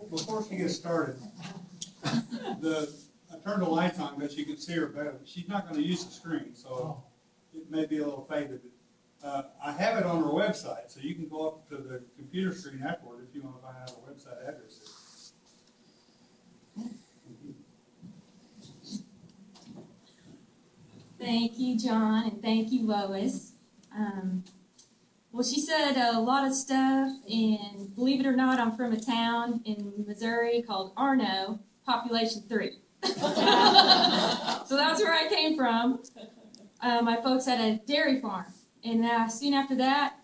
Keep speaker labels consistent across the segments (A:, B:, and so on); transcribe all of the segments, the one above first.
A: Before she gets started, I turned the lights on, but you can see her better. She's not going to use the screen, so it may be a little faded. I have it on her website, so you can go up to the computer screen afterward if you want to find out her website address is.
B: Thank you, John, and thank you, Lois. Well, she said a lot of stuff, and believe it or not, I'm from a town in Missouri called Arno, population 3. So that's where I came from. My folks had a dairy farm, and soon after that,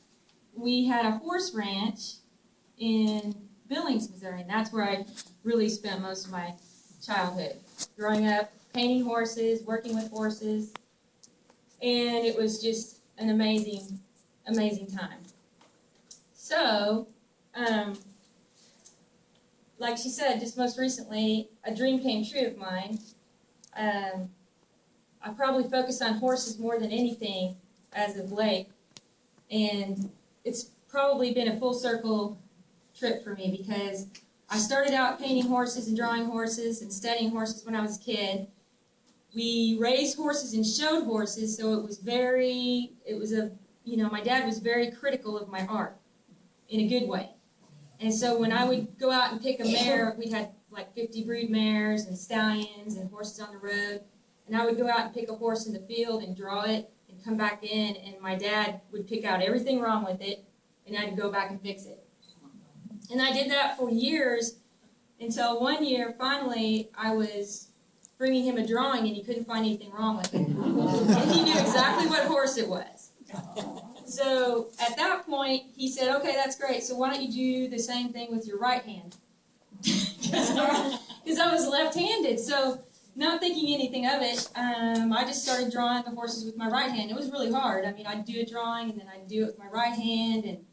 B: we had a horse ranch in Billings, Missouri, and that's where I really spent most of my childhood. Growing up, painting horses, working with horses, and it was just an amazing time. So, like she said, just most recently, a dream came true of mine. I probably focused on horses more than anything as of late, and it's probably been a full circle trip for me because I started out painting horses and drawing horses and studying horses when I was a kid. We raised horses and showed horses, so my dad was very critical of my art in a good way. And so when I would go out and pick a mare, we had like 50 brood mares and stallions and horses on the road, and I would go out and pick a horse in the field and draw it and come back in, and my dad would pick out everything wrong with it, and I'd go back and fix it. And I did that for years until one year, finally, I was bringing him a drawing, and he couldn't find anything wrong with it. And he knew exactly what horse it was. So at that point, he said, okay, that's great, so why don't you do the same thing with your right hand? Because I was left-handed, so not thinking anything of it, I just started drawing the horses with my right hand. It was really hard. I mean, I'd do a drawing, and then I'd do it with my right hand, and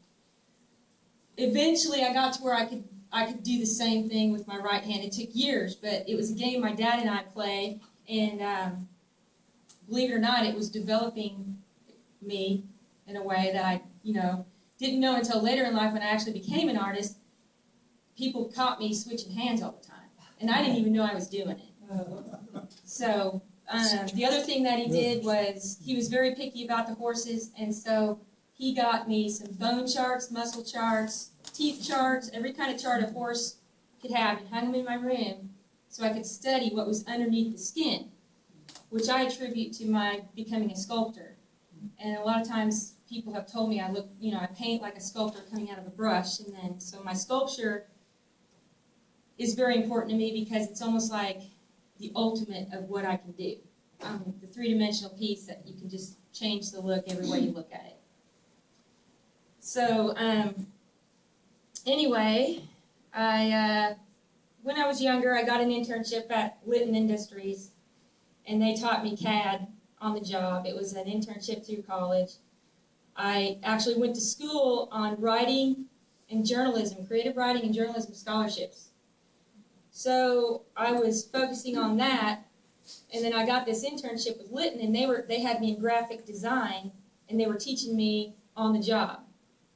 B: eventually I got to where I could do the same thing with my right hand. It took years, but it was a game my dad and I played, and believe it or not, it was developing me in a way that I, didn't know until later in life when I actually became an artist. People caught me switching hands all the time, and I didn't even know I was doing it. So the other thing that he did was he was very picky about the horses, and so he got me some bone charts, muscle charts, teeth charts, every kind of chart a horse could have, and hung them in my room so I could study what was underneath the skin, which I attribute to my becoming a sculptor. And a lot of times people have told me I look, I paint like a sculptor coming out of a brush, and then so my sculpture is very important to me because it's almost like the ultimate of what I can do. The three-dimensional piece that you can just change the look every way you look at it. So anyway, when I was younger, I got an internship at Litton Industries, and they taught me CAD on the job. It was an internship through college. I actually went to school on writing and journalism, creative writing and journalism scholarships. So I was focusing on that, and then I got this internship with Litton, and they had me in graphic design, and they were teaching me on the job,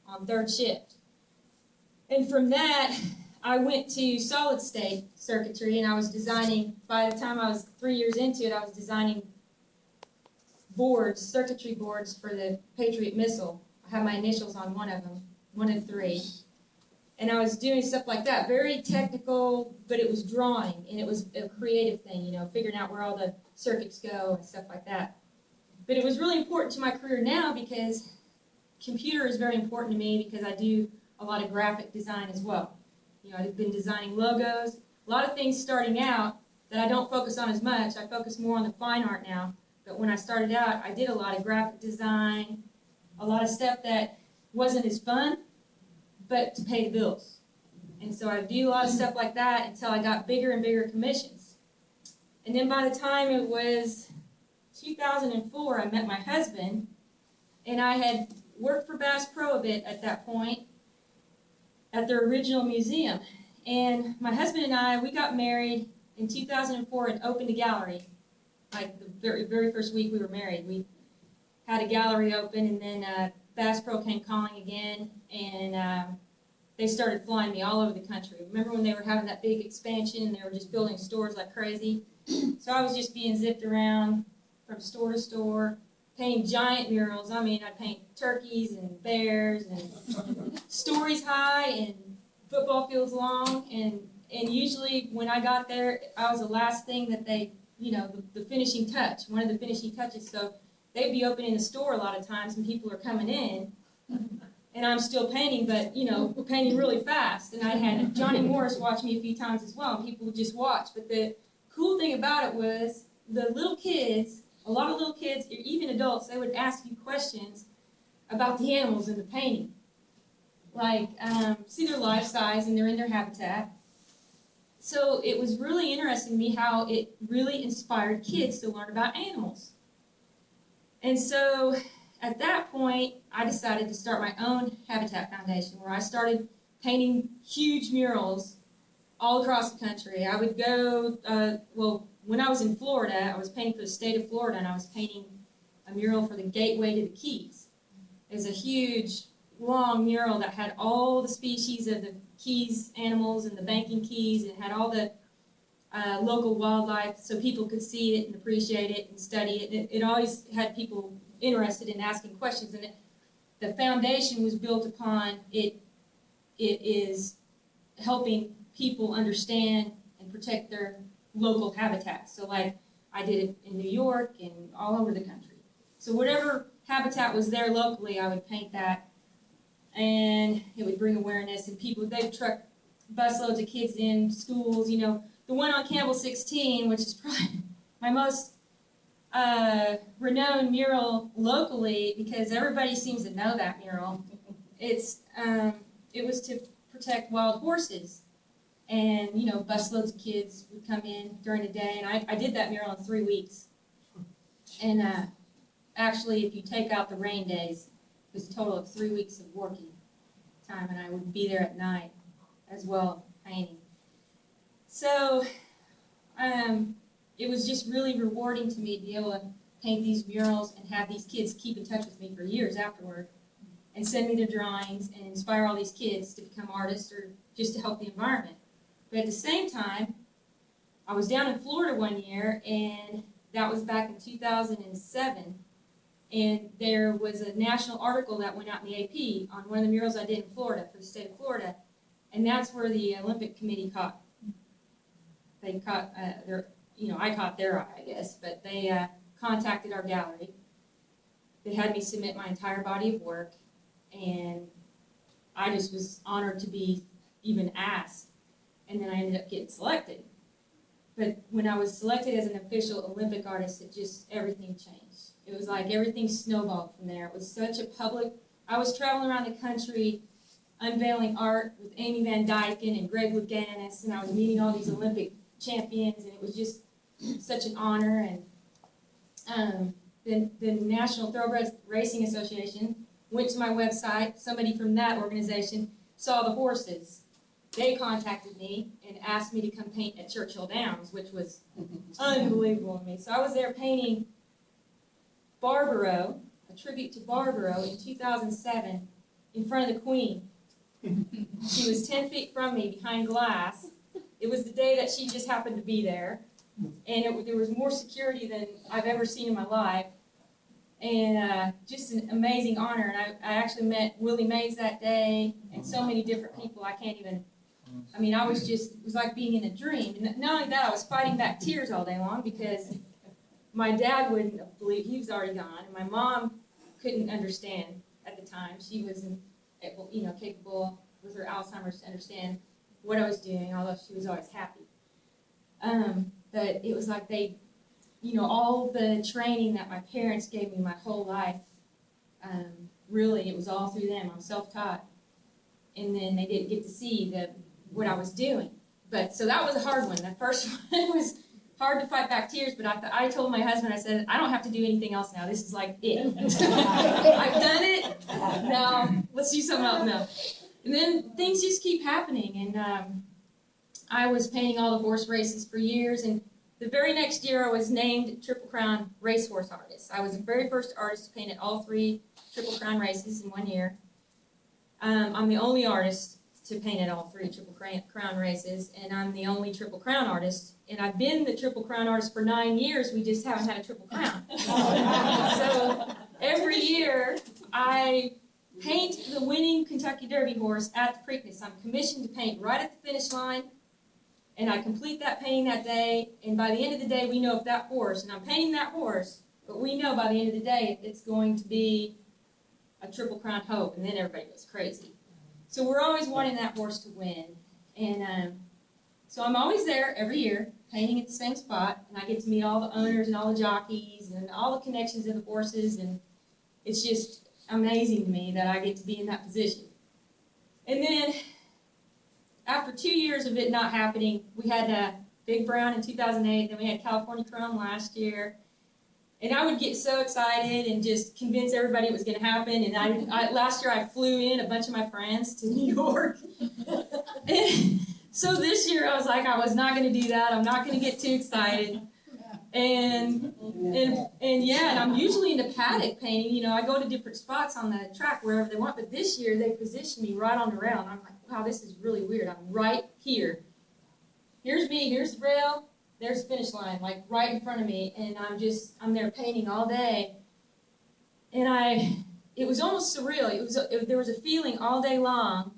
B: on third shift. And from that, I went to solid state circuitry, and I was designing, by the time I was 3 years into it, I was designing boards, circuitry boards for the Patriot missile. I have my initials on one of them, 1 and 3. And I was doing stuff like that, very technical, but it was drawing, and it was a creative thing, figuring out where all the circuits go and stuff like that. But it was really important to my career now because computer is very important to me because I do a lot of graphic design as well. I've been designing logos, a lot of things starting out that I don't focus on as much. I focus more on the fine art now. But when I started out, I did a lot of graphic design, a lot of stuff that wasn't as fun, but to pay the bills. And so I do a lot of stuff like that until I got bigger and bigger commissions. And then by the time it was 2004, I met my husband, and I had worked for Bass Pro a bit at that point at their original museum. And my husband and I, we got married in 2004 and opened a gallery. Like the very first week we were married, we had a gallery open, and then Bass Pro came calling again, and they started flying me all over the country. Remember when they were having that big expansion and they were just building stores like crazy? So I was just being zipped around from store to store, painting giant murals. I mean, I'd paint turkeys and bears and stories high and football fields long. And usually when I got there, I was the last thing that they, you know, the finishing touch, one of the finishing touches. So they'd be opening the store a lot of times and people are coming in. And I'm still painting, but, you know, we're painting really fast. And I had Johnny Morris watch me a few times as well, and people would just watch. But the cool thing about it was the little kids, a lot of little kids, even adults, they would ask you questions about the animals in the painting. Like, see their life size and they're in their habitat. So it was really interesting to me how it really inspired kids to learn about animals. And so at that point, I decided to start my own Habitat Foundation, where I started painting huge murals all across the country. I would go, well, when I was in Florida, I was painting for the state of Florida, and I was painting a mural for the Gateway to the Keys. It was a huge, long mural that had all the species of the Keys animals and the banking keys, and had all the local wildlife so people could see it and appreciate it and study it. It always had people interested in asking questions, and the foundation was built upon it is helping people understand and protect their local habitats. So like I did it in New York and all over the country. So whatever habitat was there locally, I would paint that, and it would bring awareness, and people, they'd truck busloads of kids in schools. You know, the one on Campbell 16, which is probably my most renowned mural locally, because everybody seems to know that mural. It was to protect wild horses, and you know, busloads of kids would come in during the day, and I did that mural in 3 weeks. And actually, if you take out the rain days, it was a total of 3 weeks of working time, and I would be there at night as well painting. So it was just really rewarding to me to be able to paint these murals and have these kids keep in touch with me for years afterward and send me their drawings and inspire all these kids to become artists or just to help the environment. But at the same time, I was down in Florida one year, and that was back in 2007, and there was a national article that went out in the AP on one of the murals I did in Florida for the state of Florida, and that's where the Olympic Committee caught. They caught I caught their eye, I guess, but they contacted our gallery. They had me submit my entire body of work, and I just was honored to be even asked, and then I ended up getting selected. But when I was selected as an official Olympic artist, everything changed. It was like everything snowballed from there. It was such a public, I was traveling around the country unveiling art with Amy Van Dyken and Greg Louganis, and I was meeting all these Olympic champions, and it was just such an honor. And the National Thoroughbred Racing Association went to my website. Somebody from that organization saw the horses. They contacted me and asked me to come paint at Churchill Downs, which was unbelievable to me. So I was there painting Barbaro, a tribute to Barbaro, in 2007 in front of the Queen. She was 10 feet from me behind glass. It was the day that she just happened to be there. And there was more security than I've ever seen in my life. And just an amazing honor. And I actually met Willie Mays that day and so many different people. I can't even, I mean, it was like being in a dream. And not only that, I was fighting back tears all day long because my dad wouldn't believe, he was already gone. And my mom couldn't understand at the time. She wasn't, capable with her Alzheimer's to understand what I was doing, although she was always happy. But it was like they, all the training that my parents gave me my whole life, really, it was all through them. I'm self-taught. And then they didn't get to see what I was doing. But so that was a hard one. The first one was hard to fight back tears, but I told my husband, I said, I don't have to do anything else now. This is like it. I've done it. Now, let's do something else now. And then things just keep happening. And I was painting all the horse races for years. And the very next year, I was named Triple Crown Racehorse Artist. I was the very first artist to paint at all 3 Triple Crown races in 1 year. I'm the only artist to paint at all 3 Triple Crown races, and I'm the only Triple Crown artist. And I've been the Triple Crown artist for 9 years. We just haven't had a Triple Crown. So every year I paint the winning Kentucky Derby horse at the Preakness. I'm commissioned to paint right at the finish line, and I complete that painting that day. And by the end of the day, we know if that horse, and I'm painting that horse, but we know by the end of the day it's going to be a Triple Crown Hope, and then everybody goes crazy. So we're always wanting that horse to win. And so I'm always there every year, painting at the same spot, and I get to meet all the owners and all the jockeys and all the connections of the horses, and it's just amazing to me that I get to be in that position. And then, after 2 years of it not happening, we had Big Brown in 2008, then we had California Chrome last year. And I would get so excited and just convince everybody it was going to happen. And last year I flew in a bunch of my friends to New York. And so this year I was like, I was not going to do that. I'm not going to get too excited. And yeah, and I'm usually into paddock painting. You know, I go to different spots on the track wherever they want. But this year they positioned me right on the rail. And I'm like, wow, this is really weird. I'm right here. Here's me. Here's the rail. There's the finish line, like right in front of me, and I'm there painting all day, and it was almost surreal. There was a feeling all day long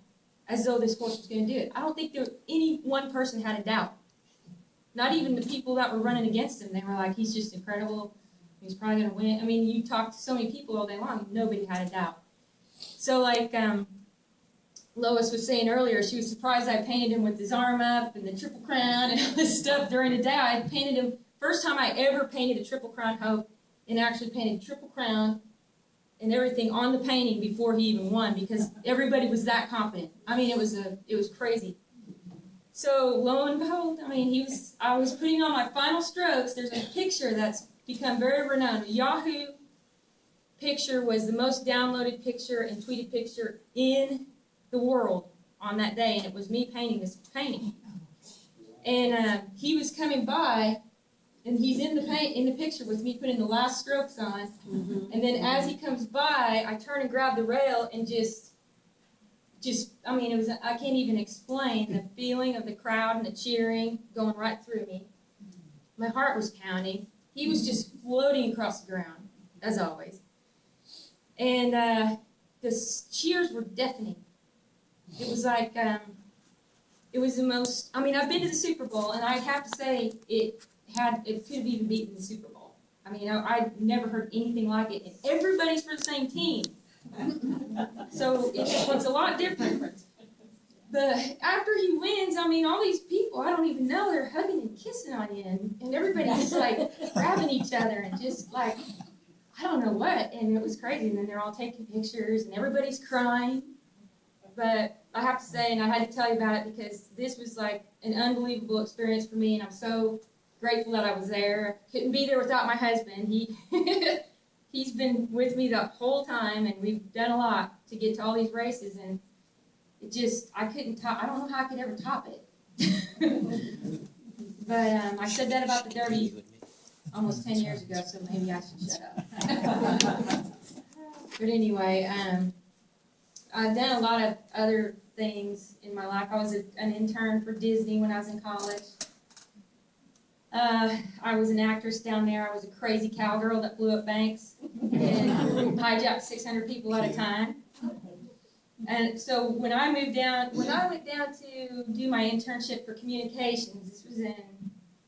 B: as though this horse was going to do it. I don't think any one person had a doubt. Not even the people that were running against him. They were like, he's just incredible. He's probably going to win. I mean, you talk to so many people all day long, nobody had a doubt. So like Lois was saying earlier, she was surprised I painted him with his arm up and the Triple Crown and all this stuff during the day. I had painted him, first time I ever painted a Triple Crown Hope, and actually painted Triple Crown and everything on the painting before he even won, because everybody was that confident. I mean, it was crazy. So lo and behold, I mean, I was putting on my final strokes. There's a picture that's become very renowned. Yahoo picture was the most downloaded picture and tweeted picture in the world on that day, and it was me painting this painting. And he was coming by, and he's in the picture with me putting the last strokes on. And then as he comes by, I turn and grab the rail and just I mean, I can't even explain the feeling of the crowd and the cheering going right through me. My heart was pounding. He was just floating across the ground, as always. And the cheers were deafening. It was like, it was the most, I mean, I've been to the Super Bowl, and I have to say, it could have even beaten the Super Bowl. I mean, I've never heard anything like it, and everybody's for the same team. So it's a lot different. After he wins, I mean, all these people, I don't even know, they're hugging and kissing on you, and everybody's just like grabbing each other and just like, I don't know what, and it was crazy. And then they're all taking pictures, and everybody's crying. But I have to say, and I had to tell you about it because this was like an unbelievable experience for me, and I'm so grateful that I was there. Couldn't be there without my husband. He's been with me the whole time, and we've done a lot to get to all these races, and it just, I couldn't top, I don't know how I could ever top it. But I said that about the Derby almost 10 years ago, so maybe I should shut up. But anyway, I've done a lot of other things in my life. I was an intern for Disney when I was in college. I was an actress down there. I was a crazy cowgirl that blew up banks and hijacked 600 people at a time. And so when I went down to do my internship for communications, this was in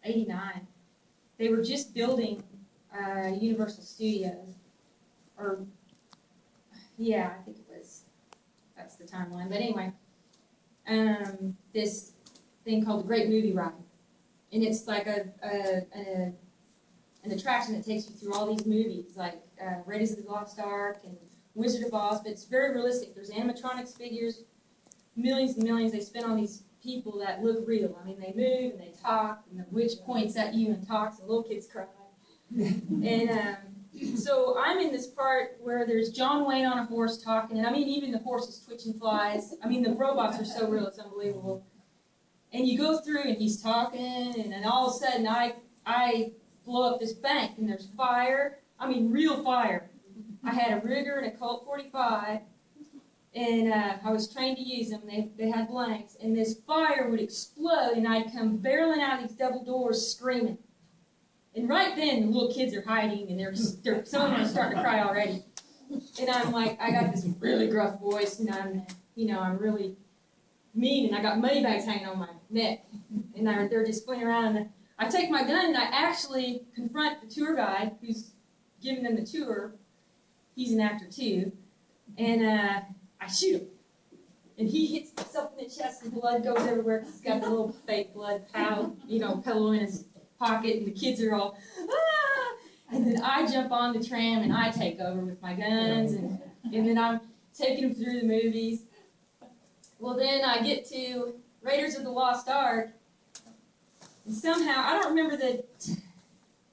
B: '89, they were just building Universal Studios. Or, yeah, I think it was. That's the timeline. But anyway, this thing called the Great Movie Ride. And it's like an attraction that takes you through all these movies, like Raiders of the Lost Ark and Wizard of Oz, but it's very realistic. There's animatronics figures, millions and millions. They spend on these people that look real. I mean, they move and they talk, and the witch points at you and talks, and little kids cry. And so I'm in this part where there's John Wayne on a horse talking, and I mean, even the horse is twitching flies. I mean, the robots are so real, it's unbelievable. And you go through, and he's talking, and then all of a sudden, I blow up this bank, and there's fire. I mean, real fire. I had a Rigger and a Colt 45, and I was trained to use them. They had blanks, and this fire would explode, and I'd come barreling out of these double doors screaming. And right then, the little kids are hiding, and some of them are starting to cry already. And I'm like, I got this really gruff voice, and I'm really mean, and I got money bags hanging on my neck, and they're just playing around. And I take my gun, and I actually confront the tour guide who's giving them the tour. He's an actor too, and I shoot him, and he hits himself in the chest, and blood goes everywhere because he's got the little fake blood pillow in his pocket, and the kids are all, ah! And then I jump on the tram, and I take over with my guns, and then I'm taking them through the movies. Well, then I get to Raiders of the Lost Ark, and somehow, I don't remember the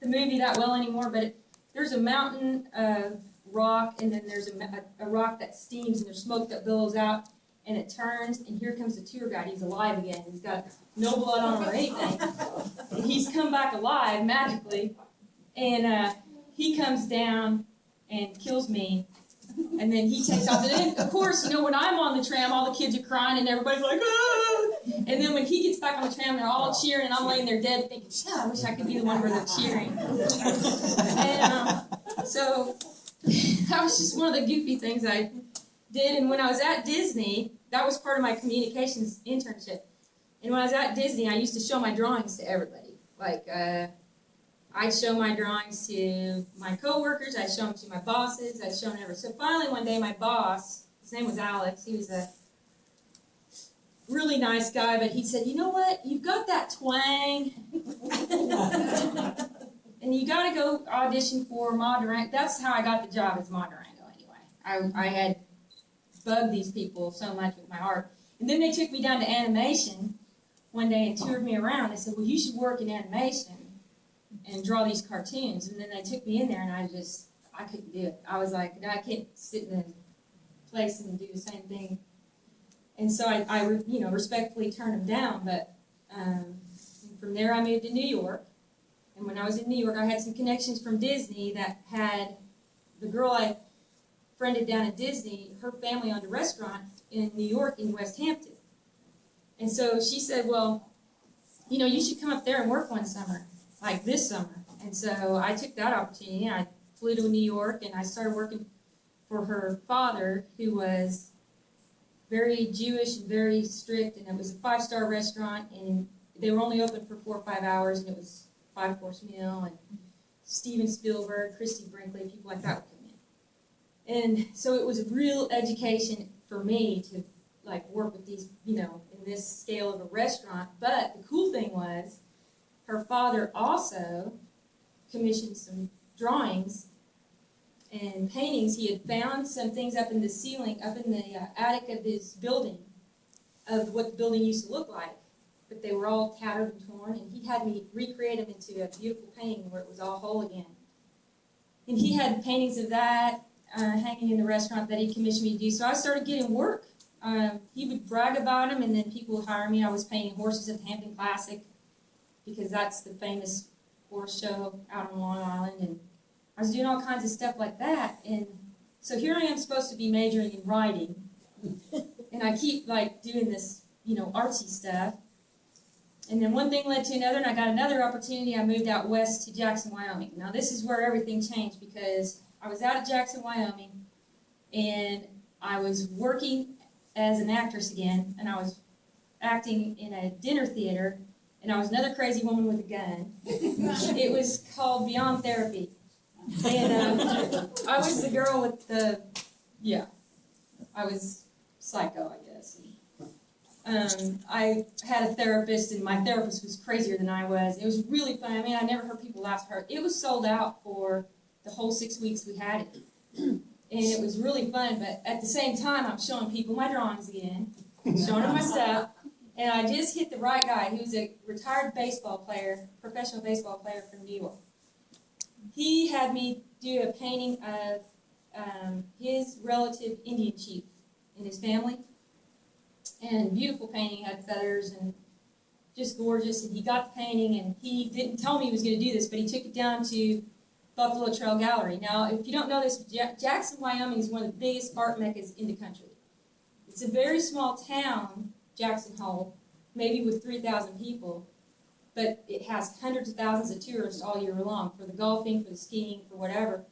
B: movie that well anymore, but there's a mountain of rock, and then there's a rock that steams, and there's smoke that billows out, and it turns, and here comes the tour guide. He's alive again. He's got no blood on him or anything. And he's come back alive magically, and he comes down and kills me, and then he takes off. And then, of course, when I'm on the tram, all the kids are crying, and everybody's like, ah! And then when he gets back on the tram, they're all cheering, and I'm laying there dead thinking, I wish I could be the one where they're cheering. And so that was just one of the goofy things I did. And when I was at Disney, that was part of my communications internship. And when I was at Disney, I used to show my drawings to everybody. Like, I'd show my drawings to my coworkers, I'd show them to my bosses, I'd show them everything. So finally one day my boss, his name was Alex, he was a really nice guy, but he said, you know what, you've got that twang, and you got to go audition for Ma Durango. That's how I got the job as Ma Durango anyway. I had bugged these people so much with my art. And then they took me down to animation one day and toured me around. They said, well, you should work in animation and draw these cartoons. And then they took me in there, and I couldn't do it. I was like, I can't sit in a place and do the same thing. And so I respectfully turned them down. But from there, I moved to New York. And when I was in New York, I had some connections from Disney that had the girl I friended down at Disney, her family owned a restaurant in New York in West Hampton. And so she said, well, you should come up there and work one summer, like this summer. And so I took that opportunity. I flew to New York, and I started working for her father, who was very Jewish and very strict, and it was a 5-star restaurant, and they were only open for 4 or 5 hours, and it was a 5-course meal, and Steven Spielberg, Christy Brinkley, people like that would come in. And so it was a real education for me to work with these, in this scale of a restaurant. But the cool thing was, her father also commissioned some drawings and paintings. He had found some things up in the ceiling, up in the attic of his building, of what the building used to look like. But they were all tattered and torn, and he had me recreate them into a beautiful painting where it was all whole again. And he had paintings of that hanging in the restaurant that he commissioned me to do. So I started getting work. He would brag about them, and then people would hire me. I was painting horses at the Hampton Classic, because that's the famous horse show out on Long Island, and I was doing all kinds of stuff like that. And so here I am supposed to be majoring in writing, and I keep doing this, artsy stuff. And then one thing led to another, and I got another opportunity. I moved out west to Jackson, Wyoming. Now this is where everything changed, because I was out at Jackson, Wyoming, and I was working as an actress again, and I was acting in a dinner theater, and I was another crazy woman with a gun. It was called Beyond Therapy. And I was the girl with the, I was psycho, I guess. I had a therapist, and my therapist was crazier than I was. It was really fun. I mean, I never heard people laugh hard. It was sold out for the whole 6 weeks we had it. And it was really fun, but at the same time, I'm showing people my drawings again, showing them my stuff. And I just hit the right guy. He was a retired baseball player, professional baseball player from New York. He had me do a painting of his relative Indian chief and his family. And beautiful painting, had feathers and just gorgeous. And he got the painting, and he didn't tell me he was going to do this, but he took it down to Buffalo Trail Gallery. Now, if you don't know this, Jackson, Wyoming is one of the biggest art meccas in the country. It's a very small town, Jackson Hole, maybe with 3,000 people, but it has hundreds of thousands of tourists all year long for the golfing, for the skiing, for whatever.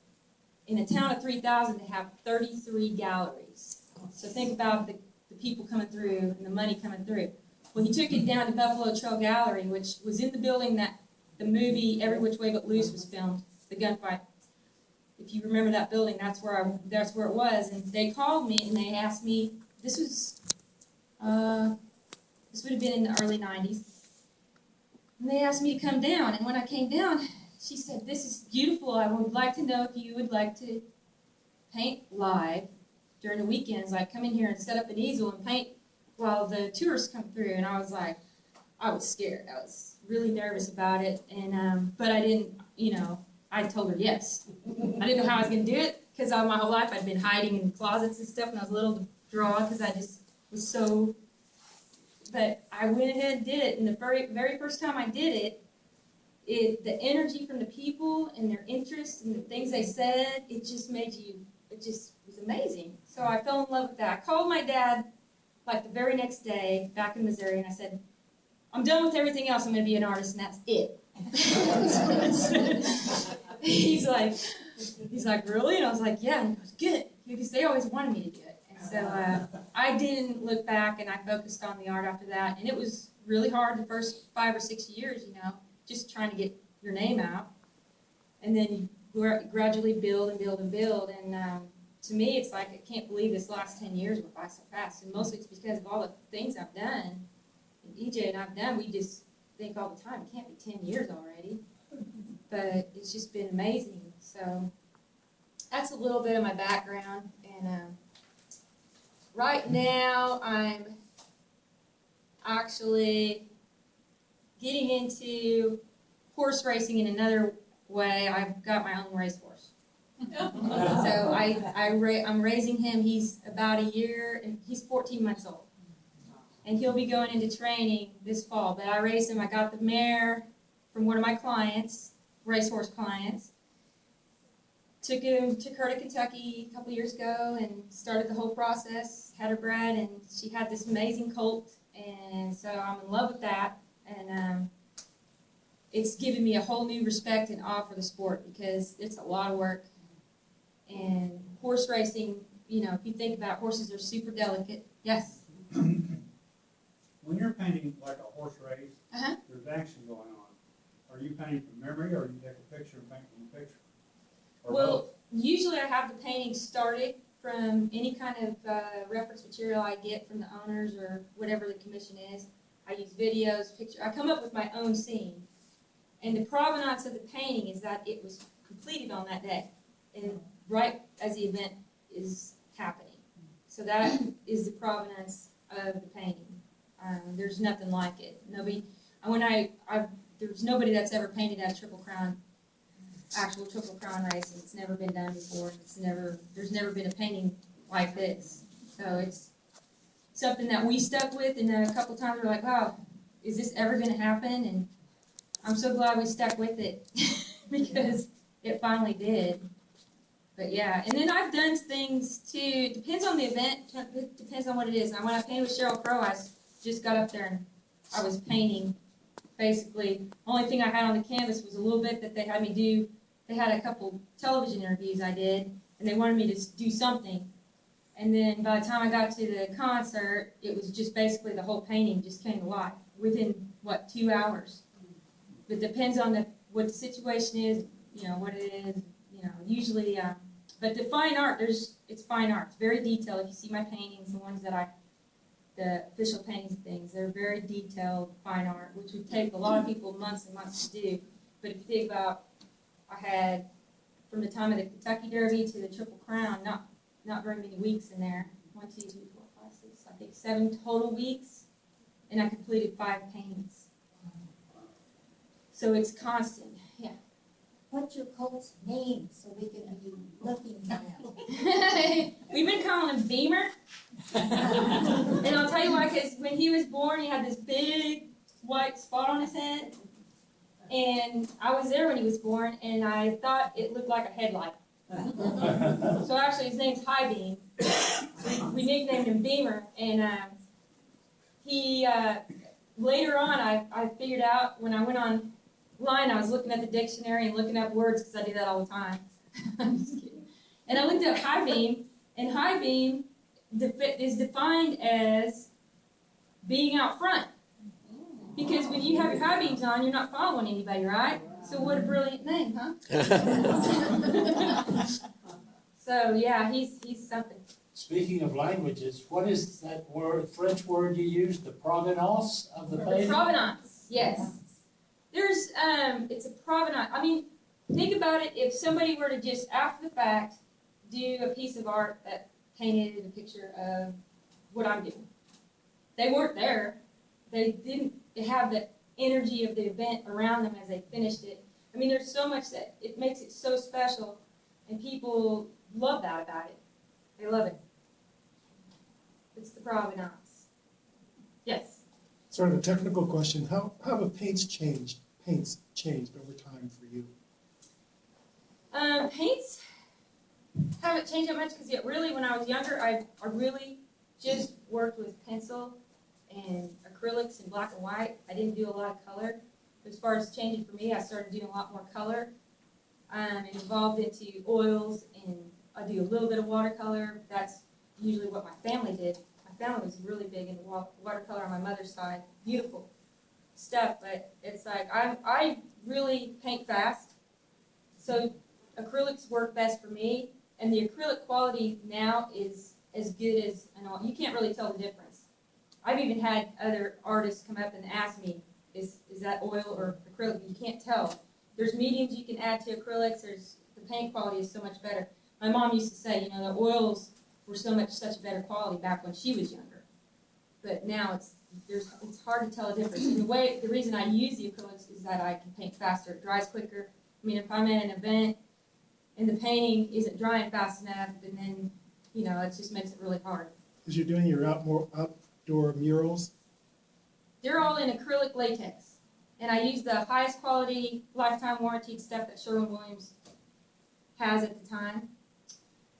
B: In a town of 3,000, they have 33 galleries. So think about the people coming through and the money coming through. Well, he took it down to Buffalo Trail Gallery, which was in the building that the movie Every Which Way But Loose was filmed, the gunfight. If you remember that building, that's where it was. And they called me and they asked me, this would have been in the early 90s. And they asked me to come down. And when I came down, she said, this is beautiful. I would like to know if you would like to paint live during the weekends. Like come in here and set up an easel and paint while the tourists come through. And I was like, I was scared. I was really nervous about it. And but I didn't, I told her yes. I didn't know how I was going to do it because my whole life I'd been hiding in closets and stuff when I was little to draw because I just was so. But I went ahead and did it. And the very first time I did it, the energy from the people and their interest and the things they said, it just was amazing. So I fell in love with that. I called my dad like the very next day back in Missouri and I said, I'm done with everything else. I'm going to be an artist and that's it. He's like, really? And I was like, yeah. And he goes, good. Because they always wanted me to do it. And so I didn't look back and I focused on the art after that. And it was really hard the first 5 or 6 years, just trying to get your name out. And then you gradually build and build and build. And to me, it's like, I can't believe this last 10 years went by so fast. And mostly it's because of all the things I've done. And EJ and I've done, we just think all the time, it can't be 10 years already. But it's just been amazing. So that's a little bit of my background. And right now, I'm actually getting into horse racing in another way. I've got my own racehorse. So I'm raising him. He's about a year, and he's 14 months old. And he'll be going into training this fall. But I raised him. I got the mare from one of my clients, racehorse clients. Took her to Kentucky a couple years ago and started the whole process, had her bred, and she had this amazing colt. And so I'm in love with that. And it's given me a whole new respect and awe for the sport because it's a lot of work. And horse racing, if you think about it, horses are super delicate. Yes?
A: When you're painting like a horse race, there's action going on. Are you painting from memory or you take a picture and paint from a picture? Or
B: well,
A: both?
B: Usually I have the painting started from any kind of reference material I get from the owners or whatever the commission is. I use videos, pictures. I come up with my own scene. And the provenance of the painting is that it was completed on that day, and right as the event is happening. So that is the provenance of the painting. There's nothing like it. There's nobody that's ever painted at a actual Triple Crown race. It's never been done before. There's never been a painting like this. So it's something that we stuck with, and a couple times we're like, wow, is this ever going to happen? And I'm so glad we stuck with it because it finally did. But yeah, and then I've done things too. It depends on the event. It depends on what it is. Now, when I painted with Cheryl Crow, I just got up there and I was painting. Basically, only thing I had on the canvas was a little bit that they had me do. They had a couple television interviews I did, and they wanted me to do something. And then by the time I got to the concert, it was just basically the whole painting just came to life within, 2 hours. It depends on what the situation is, what it is, usually, but the fine art, it's fine art. It's very detailed. If you see my paintings, the official paintings and things, they're very detailed fine art, which would take a lot of people months and months to do. But if you think about, I had, from the time of the Kentucky Derby to the Triple Crown, not very many weeks in there. 1, 2, 3, 4, 5, 6, I think 7 total weeks, and I completed 5 paintings. So it's constant, yeah.
C: What's your colt's name so we can be looking at it?
B: We've been calling him Beamer. And I'll tell you why, because when he was born, he had this big white spot on his head. And I was there when he was born, and I thought it looked like a headlight. So actually his name's High Beam. So we nicknamed him Beamer, and he later on I figured out when I went online, I was looking at the dictionary and looking up words because I do that all the time. I'm just kidding. And I looked up high beam, and high beam is defined as being out front. Because when you have your high beams on, you're not following anybody, right? So what a brilliant name, huh? So yeah, he's something.
D: Speaking of languages, what is that word, French word you used, the provenance of the painting?
B: Provenance, yes. There's, it's a provenance. I mean, think about it. If somebody were to just, after the fact, do a piece of art that painted a picture of what I'm doing. They weren't there. They didn't have the energy of the event around them as they finished it. I mean, there's so much that it makes it so special, and people love that about it. They love it. It's the provenance. Yes?
E: Sort of a technical question. How have paints changed over time for you?
B: Paints haven't changed that much because really when I was younger, I really just worked with pencil and acrylics and black and white. I didn't do a lot of color. As far as changing for me, I started doing a lot more color. And evolved into oils, and I do a little bit of watercolor. That's usually what my family did. My family was really big into watercolor on my mother's side. Beautiful stuff, but it's like I really paint fast. So acrylics work best for me, and the acrylic quality now is as good as an oil. You can't really tell the difference. I've even had other artists come up and ask me, is that oil or acrylic? You can't tell. There's mediums you can add to acrylics. The paint quality is so much better. My mom used to say, you know, the oils were such better quality back when she was younger. But now it's hard to tell the difference. And the reason I use the acrylics is that I can paint faster. It dries quicker. I mean, if I'm at an event and the painting isn't drying fast enough, and then, you know, it just makes it really hard.
E: Because you're doing your outdoor murals?
B: They're all in acrylic latex. And I use the highest quality lifetime warranted stuff that Sherwin-Williams has at the time.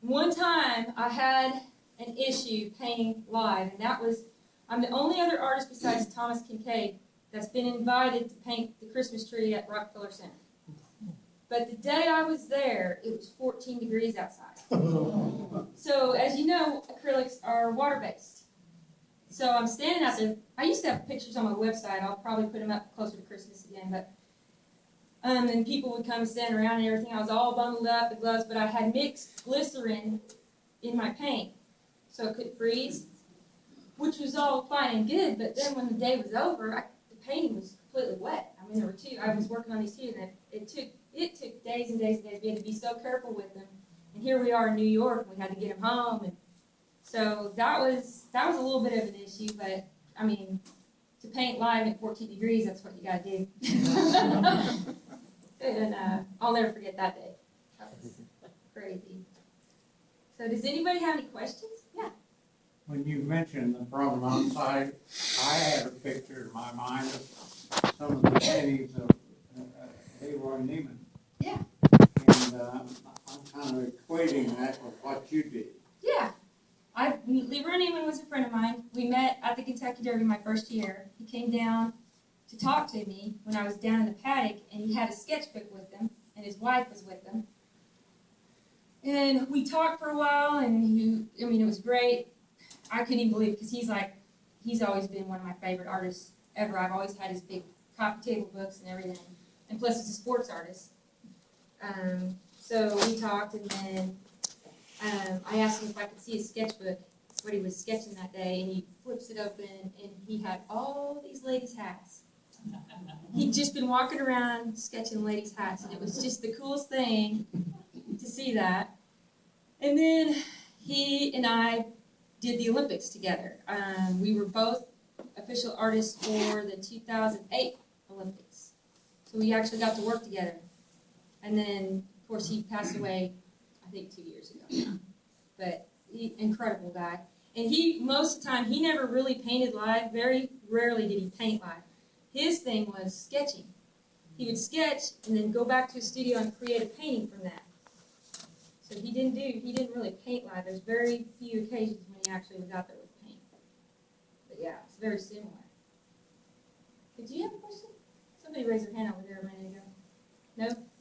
B: One time I had an issue painting live, and that was, I'm the only other artist besides Thomas Kincaid that's been invited to paint the Christmas tree at Rockefeller Center. But the day I was there, it was 14 degrees outside. So as you know, acrylics are water-based. So I'm standing out there. I used to have pictures on my website. I'll probably put them up closer to Christmas again. But and people would come and stand around and everything. I was all bundled up, the gloves, but I had mixed glycerin in my paint, so it couldn't freeze, which was all fine and good. But then when the day was over, the painting was completely wet. I mean, there were two. I was working on these two, and it took days and days and days. We had to be so careful with them. And here we are in New York, and we had to get them home. And so that was a little bit of an issue, but I mean, to paint live at 14 degrees, that's what you gotta do. And I'll never forget that day. That was crazy. So does anybody have any questions? Yeah.
F: When you mentioned the provenance, I had a picture in my mind of some of the paintings of Leroy Neiman.
B: Yeah.
F: And I'm kind of equating that with what you did.
B: Yeah. Leroy Neiman was a friend of mine. We met at the Kentucky Derby my first year. He came down to talk to me when I was down in the paddock, and he had a sketchbook with him, and his wife was with him. And we talked for a while, and it was great. I couldn't even believe it, because he's always been one of my favorite artists ever. I've always had his big coffee table books and everything. And plus, he's a sports artist. So we talked, and then I asked him if I could see his sketchbook, what he was sketching that day, and he flips it open, and he had all these ladies' hats. He'd just been walking around sketching ladies' hats, and it was just the coolest thing to see that. And then he and I did the Olympics together. We were both official artists for the 2008 Olympics. So we actually got to work together. And then, of course, he passed away, I think, 2 years ago. But incredible guy. And most of the time, he never really painted live. Very rarely did he paint live. His thing was sketching. He would sketch and then go back to his studio and create a painting from that. So he didn't really paint live. There's very few occasions when he actually was out there with paint. But yeah, it's very similar. Did you have a question? Somebody raised their hand over there a minute ago. No?